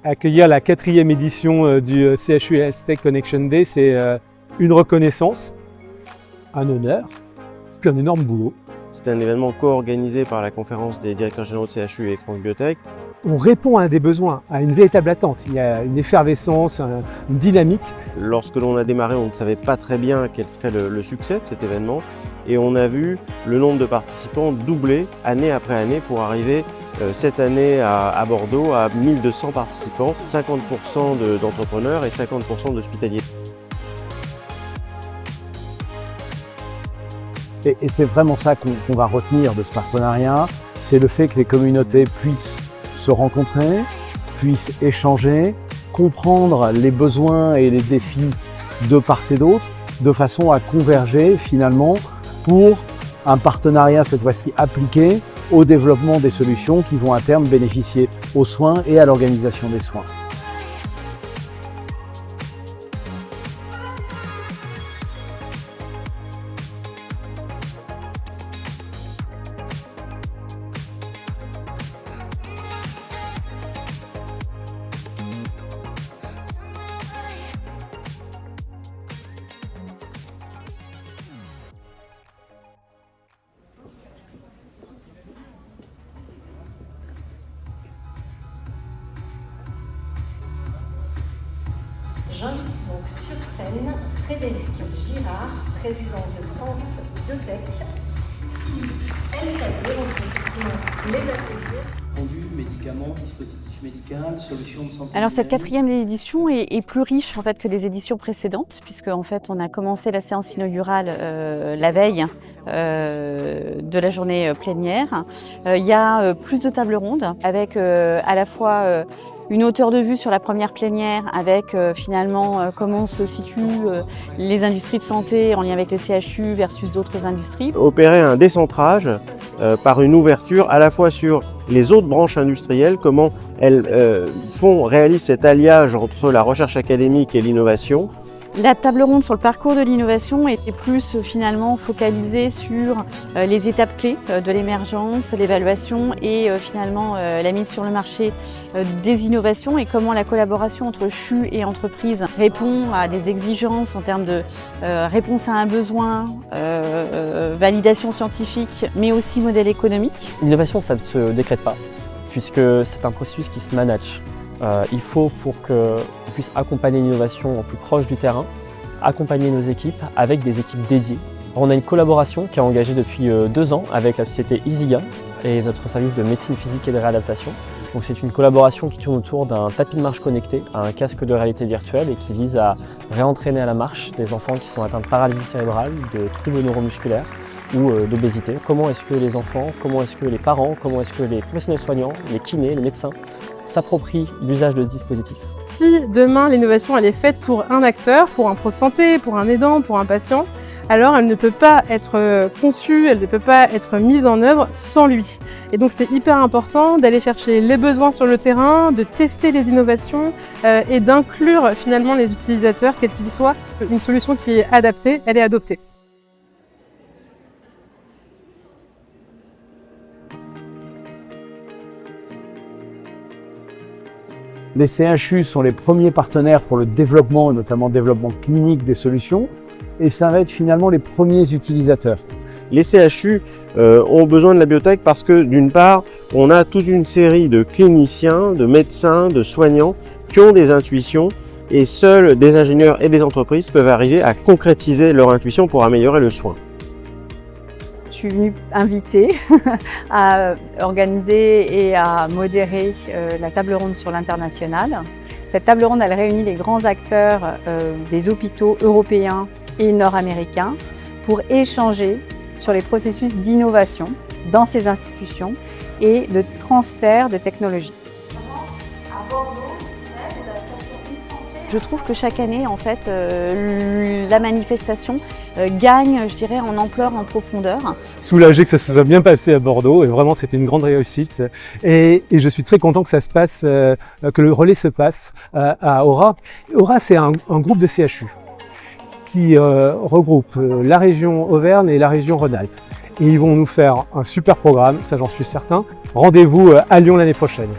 Accueillir la 4e édition du CHU Health Tech Connection Day, c'est une reconnaissance, un honneur, puis un énorme boulot. C'est un événement co-organisé par la conférence des directeurs généraux de CHU et France Biotech. On répond à un des besoins, à une véritable attente. Il y a une effervescence, une dynamique. Lorsque l'on a démarré, on ne savait pas très bien quel serait le succès de cet événement. Et on a vu le nombre de participants doubler année après année pour arriver cette année à Bordeaux à 1200 participants, 50% d'entrepreneurs et 50% d'hospitaliers. Et c'est vraiment ça qu'on va retenir de ce partenariat, c'est le fait que les communautés puissent se rencontrer, puissent échanger, comprendre les besoins et les défis de part et d'autre, de façon à converger finalement pour un partenariat cette fois-ci appliqué au développement des solutions qui vont à terme bénéficier aux soins et à l'organisation des soins. J'invite donc sur scène Frédéric Girard, président de France Biotech, Philippe Elsader, on peut effectivement les applaudir. Produits, médicaments, dispositifs médicaux, solutions de santé. Alors cette 4e édition est plus riche en fait que les éditions précédentes, puisque en fait on a commencé la séance inaugurale la veille de la journée plénière. Il y a plus de tables rondes avec à la fois une hauteur de vue sur la première plénière avec finalement comment se situent les industries de santé en lien avec les CHU versus d'autres industries. Opérer un décentrage par une ouverture à la fois sur les autres branches industrielles, comment elles réalisent cet alliage entre la recherche académique et l'innovation. La table ronde sur le parcours de l'innovation était plus finalement focalisée sur les étapes clés de l'émergence, l'évaluation et finalement la mise sur le marché des innovations et comment la collaboration entre CHU et entreprise répond à des exigences en termes de réponse à un besoin, validation scientifique mais aussi modèle économique. L'innovation, ça ne se décrète pas puisque c'est un processus qui se manage. Il faut pour qu'on puisse accompagner l'innovation au plus proche du terrain, accompagner nos équipes avec des équipes dédiées. On a une collaboration qui est engagée depuis 2 ans avec la société EasyGain et notre service de médecine physique et de réadaptation. Donc c'est une collaboration qui tourne autour d'un tapis de marche connecté à un casque de réalité virtuelle et qui vise à réentraîner à la marche des enfants qui sont atteints de paralysie cérébrale, de troubles neuromusculaires ou d'obésité. Comment est-ce que les enfants, comment est-ce que les parents, comment est-ce que les professionnels soignants, les kinés, les médecins s'approprient l'usage de ce dispositif. Si demain l'innovation elle est faite pour un acteur, pour un pro de santé, pour un aidant, pour un patient, alors elle ne peut pas être conçue, elle ne peut pas être mise en œuvre sans lui. Et donc c'est hyper important d'aller chercher les besoins sur le terrain, de tester les innovations et d'inclure finalement les utilisateurs, quels qu'ils soient. Une solution qui est adaptée, elle est adoptée. Les CHU sont les premiers partenaires pour le développement, et notamment le développement clinique des solutions, et ça va être finalement les premiers utilisateurs. Les CHU ont besoin de la biotech parce que d'une part, on a toute une série de cliniciens, de médecins, de soignants qui ont des intuitions et seuls des ingénieurs et des entreprises peuvent arriver à concrétiser leur intuition pour améliorer le soin. Je suis venue invitée à organiser et à modérer la table ronde sur l'international. Cette table ronde, elle réunit les grands acteurs des hôpitaux européens et nord-américains pour échanger sur les processus d'innovation dans ces institutions et de transfert de technologies. Je trouve que chaque année, en fait, la manifestation gagne, je dirais, en ampleur, en profondeur. Soulagé que ça se soit bien passé à Bordeaux, et vraiment c'était une grande réussite. Et je suis très content que ça se passe, que le relais se passe à Aura. Aura, c'est un groupe de CHU qui regroupe la région Auvergne et la région Rhône-Alpes. Et ils vont nous faire un super programme, ça j'en suis certain. Rendez-vous à Lyon l'année prochaine.